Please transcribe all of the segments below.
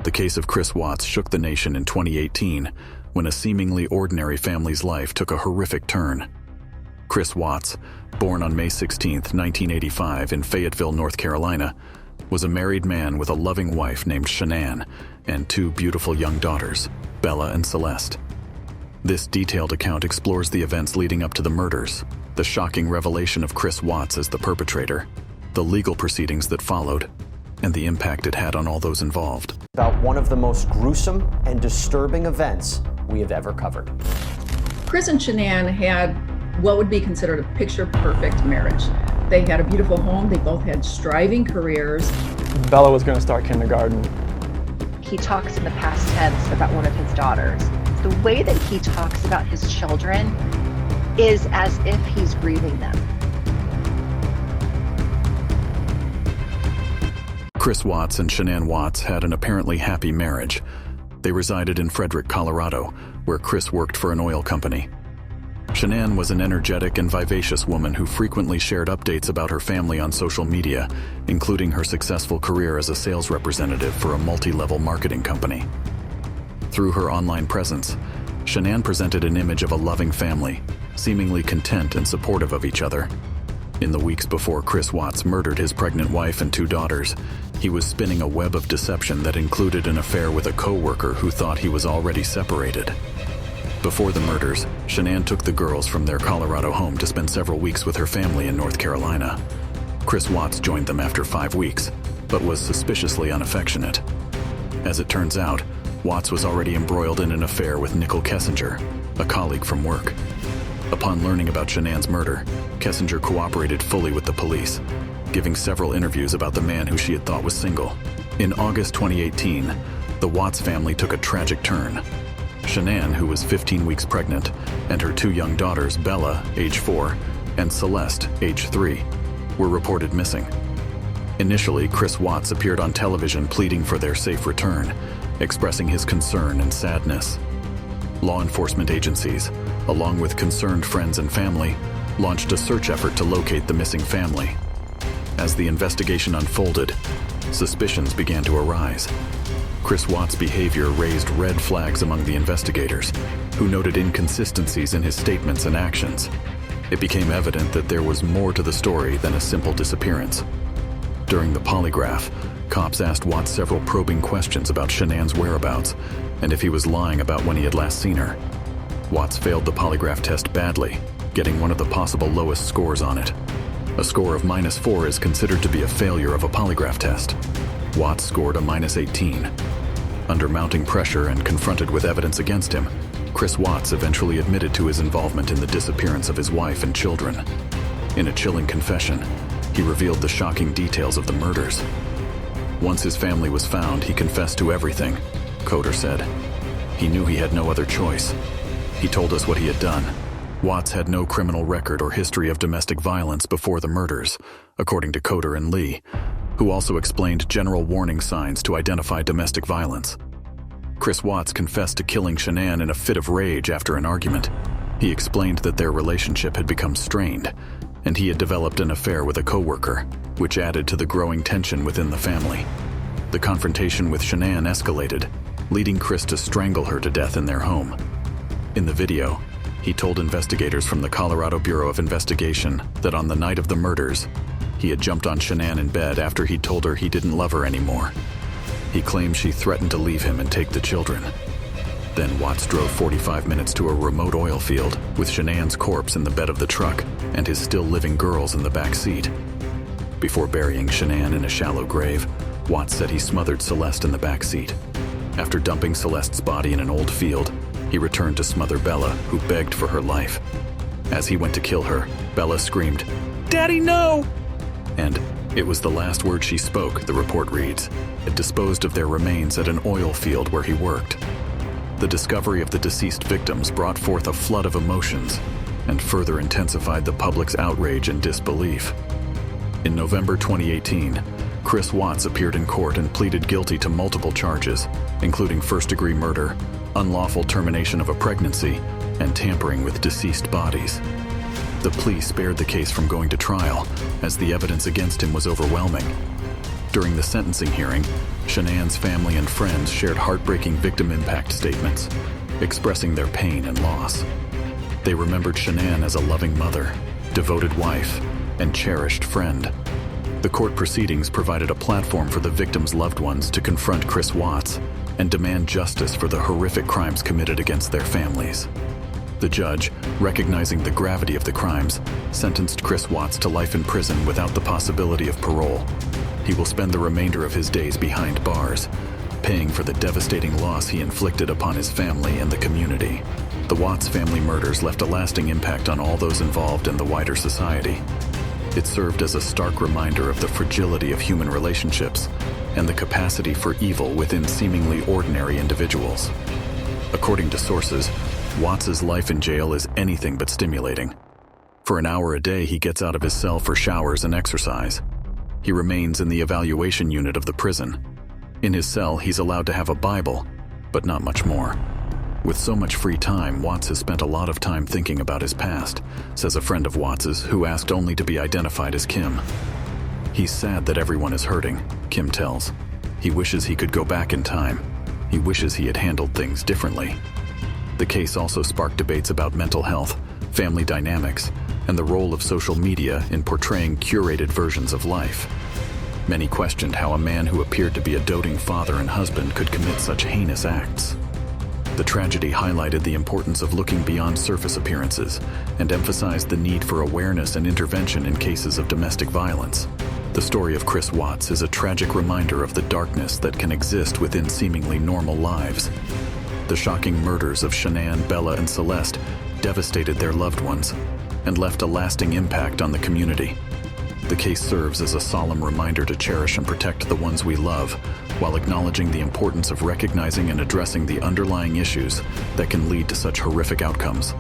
The case of Chris Watts shook the nation in 2018 when a seemingly ordinary family's life took a horrific turn. Chris Watts, born on May 16, 1985 in Fayetteville, North Carolina, was a married man with a loving wife named Shanann and two beautiful young daughters, Bella and Celeste. This detailed account explores the events leading up to the murders, the shocking revelation of Chris Watts as the perpetrator, the legal proceedings that followed, and the impact it had on all those involved. About one of the most gruesome and disturbing events we have ever covered. Chris and Shanann had what would be considered a picture-perfect marriage. They had a beautiful home, they both had striving careers. Bella was going to start kindergarten. He talks in the past tense about one of his daughters. The way that he talks about his children is as if he's grieving them. Chris Watts and Shanann Watts had an apparently happy marriage. They resided in Frederick, Colorado, where Chris worked for an oil company. Shanann was an energetic and vivacious woman who frequently shared updates about her family on social media, including her successful career as a sales representative for a multi-level marketing company. Through her online presence, Shanann presented an image of a loving family, seemingly content and supportive of each other. In the weeks before Chris Watts murdered his pregnant wife and two daughters, he was spinning a web of deception that included an affair with a co-worker who thought he was already separated. Before the murders, Shanann took the girls from their Colorado home to spend several weeks with her family in North Carolina. Chris Watts joined them after 5 weeks, but was suspiciously unaffectionate. As it turns out, Watts was already embroiled in an affair with Nicole Kessinger, a colleague from work. Upon learning about Shanann's murder, Kessinger cooperated fully with the police, giving several interviews about the man who she had thought was single. In August 2018, the Watts family took a tragic turn. Shanann, who was 15 weeks pregnant, and her two young daughters, Bella, age 4, and Celeste, age 3, were reported missing. Initially, Chris Watts appeared on television pleading for their safe return, expressing his concern and sadness. Law enforcement agencies, along with concerned friends and family, launched a search effort to locate the missing family. As the investigation unfolded, suspicions began to arise. Chris Watts' behavior raised red flags among the investigators, who noted inconsistencies in his statements and actions. It became evident that there was more to the story than a simple disappearance. During the polygraph, cops asked Watts several probing questions about Shanann's whereabouts and if he was lying about when he had last seen her. Watts failed the polygraph test badly, getting one of the possible lowest scores on it. A score of -4 is considered to be a failure of a polygraph test. Watts scored a -18. Under mounting pressure and confronted with evidence against him, Chris Watts eventually admitted to his involvement in the disappearance of his wife and children. In a chilling confession, he revealed the shocking details of the murders. Once his family was found, he confessed to everything, Coder said. He knew he had no other choice. He told us what he had done. Watts had no criminal record or history of domestic violence before the murders, according to Coder and Lee, who also explained general warning signs to identify domestic violence. Chris Watts confessed to killing Shanann in a fit of rage after an argument. He explained that their relationship had become strained, and he had developed an affair with a co-worker, which added to the growing tension within the family. The confrontation with Shanann escalated, leading Chris to strangle her to death in their home. In the video, he told investigators from the Colorado Bureau of Investigation that on the night of the murders, he had jumped on Shanann in bed after he told her he didn't love her anymore. He claimed she threatened to leave him and take the children. Then Watts drove 45 minutes to a remote oil field with Shanann's corpse in the bed of the truck and his still living girls in the back seat. Before burying Shanann in a shallow grave, Watts said he smothered Celeste in the back seat. After dumping Celeste's body in an old field, he returned to smother Bella, who begged for her life. As he went to kill her, Bella screamed, "Daddy, no!" And it was the last word she spoke, the report reads. It disposed of their remains at an oil field where he worked. The discovery of the deceased victims brought forth a flood of emotions and further intensified the public's outrage and disbelief. In November 2018, Chris Watts appeared in court and pleaded guilty to multiple charges, including first-degree murder, unlawful termination of a pregnancy, and tampering with deceased bodies. The plea spared the case from going to trial, as the evidence against him was overwhelming. During the sentencing hearing, Shanann's family and friends shared heartbreaking victim impact statements, expressing their pain and loss. They remembered Shanann as a loving mother, devoted wife, and cherished friend. The court proceedings provided a platform for the victims' loved ones to confront Chris Watts and demand justice for the horrific crimes committed against their families. The judge, recognizing the gravity of the crimes, sentenced Chris Watts to life in prison without the possibility of parole. He will spend the remainder of his days behind bars, paying for the devastating loss he inflicted upon his family and the community. The Watts family murders left a lasting impact on all those involved in the wider society. It served as a stark reminder of the fragility of human relationships and the capacity for evil within seemingly ordinary individuals. According to sources, Watts's life in jail is anything but stimulating. For an hour a day, he gets out of his cell for showers and exercise. He remains in the evaluation unit of the prison. In his cell, he's allowed to have a Bible, but not much more. With so much free time, Watts has spent a lot of time thinking about his past, says a friend of Watts's who asked only to be identified as Kim. He's sad that everyone is hurting, Kim tells. He wishes he could go back in time. He wishes he had handled things differently. The case also sparked debates about mental health, family dynamics, and the role of social media in portraying curated versions of life. Many questioned how a man who appeared to be a doting father and husband could commit such heinous acts. The tragedy highlighted the importance of looking beyond surface appearances and emphasized the need for awareness and intervention in cases of domestic violence. The story of Chris Watts is a tragic reminder of the darkness that can exist within seemingly normal lives. The shocking murders of Shanann, Bella, and Celeste devastated their loved ones and left a lasting impact on the community. The case serves as a solemn reminder to cherish and protect the ones we love, while acknowledging the importance of recognizing and addressing the underlying issues that can lead to such horrific outcomes.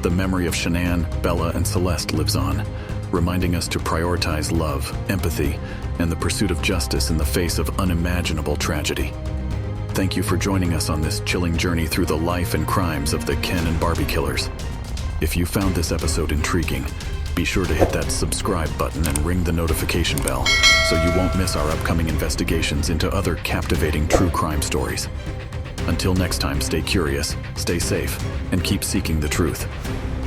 The memory of Shanann, Bella, and Celeste lives on, reminding us to prioritize love, empathy, and the pursuit of justice in the face of unimaginable tragedy. Thank you for joining us on this chilling journey through the life and crimes of the Ken and Barbie killers. If you found this episode intriguing, be sure to hit that subscribe button and ring the notification bell so you won't miss our upcoming investigations into other captivating true crime stories. Until next time, stay curious, stay safe, and keep seeking the truth.